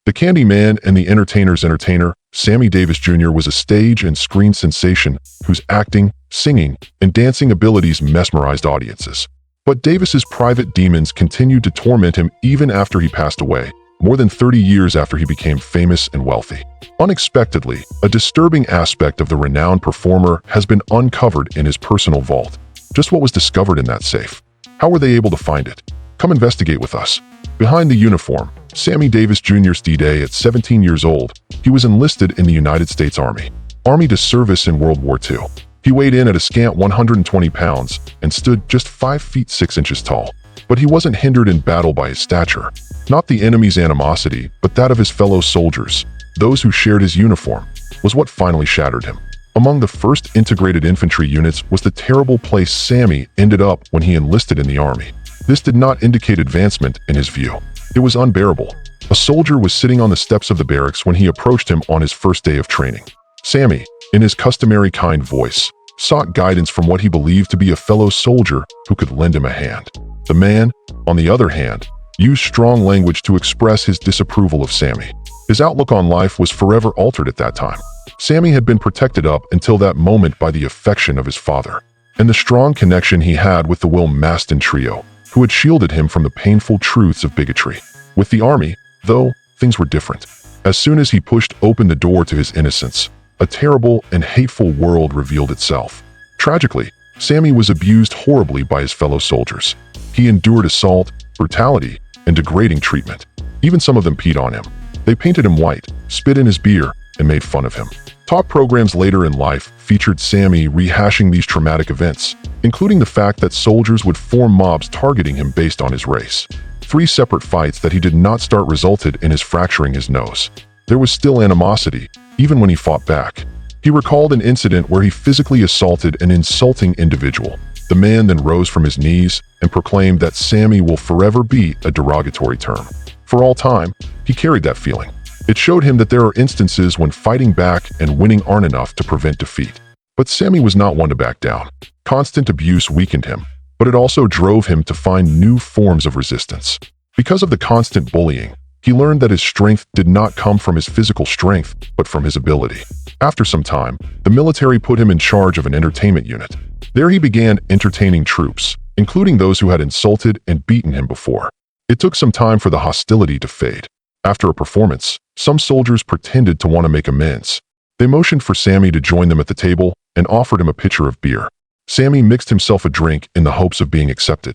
The Candy Man and the Entertainer's entertainer, Sammy Davis Jr. was a stage and screen sensation whose acting, singing, and dancing abilities mesmerized audiences. But Davis's private demons continued to torment him even after he passed away, more than 30 years after he became famous and wealthy. Unexpectedly, a disturbing aspect of the renowned performer has been uncovered in his personal vault. Just what was discovered in that safe? How were they able to find it? Come investigate with us. Behind the uniform, Sammy Davis Jr.'s D-Day at 17 years old, he was enlisted in the United States Army to service in World War II. He weighed in at a scant 120 pounds and stood just 5 feet 6 inches tall. But he wasn't hindered in battle by his stature. Not the enemy's animosity, but that of his fellow soldiers, those who shared his uniform, was what finally shattered him. Among the first integrated infantry units was the terrible place Sammy ended up when he enlisted in the Army. This did not indicate advancement in his view. It was unbearable. A soldier was sitting on the steps of the barracks when he approached him on his first day of training. Sammy, in his customary kind voice, sought guidance from what he believed to be a fellow soldier who could lend him a hand. The man, on the other hand, used strong language to express his disapproval of Sammy. His outlook on life was forever altered at that time. Sammy had been protected up until that moment by the affection of his father, and the strong connection he had with the Will Maston trio, who had shielded him from the painful truths of bigotry. With the Army, though, things were different. As soon as he pushed open the door to his innocence, a terrible and hateful world revealed itself. Tragically, Sammy was abused horribly by his fellow soldiers. He endured assault, brutality, and degrading treatment. Even some of them peed on him. They painted him white, spit in his beer, and made fun of him. Talk programs later in life featured Sammy rehashing these traumatic events, including the fact that soldiers would form mobs targeting him based on his race. 3 separate fights that he did not start resulted in his fracturing his nose. There was still animosity, even when he fought back. He recalled an incident where he physically assaulted an insulting individual. The man then rose from his knees and proclaimed that Sammy will forever be a derogatory term. For all time, he carried that feeling. It showed him that there are instances when fighting back and winning aren't enough to prevent defeat. But Sammy was not one to back down. Constant abuse weakened him, but it also drove him to find new forms of resistance. Because of the constant bullying, he learned that his strength did not come from his physical strength, but from his ability. After some time, the military put him in charge of an entertainment unit. There he began entertaining troops, including those who had insulted and beaten him before. It took some time for the hostility to fade. After a performance, some soldiers pretended to want to make amends. They motioned for Sammy to join them at the table and offered him a pitcher of beer. Sammy mixed himself a drink in the hopes of being accepted.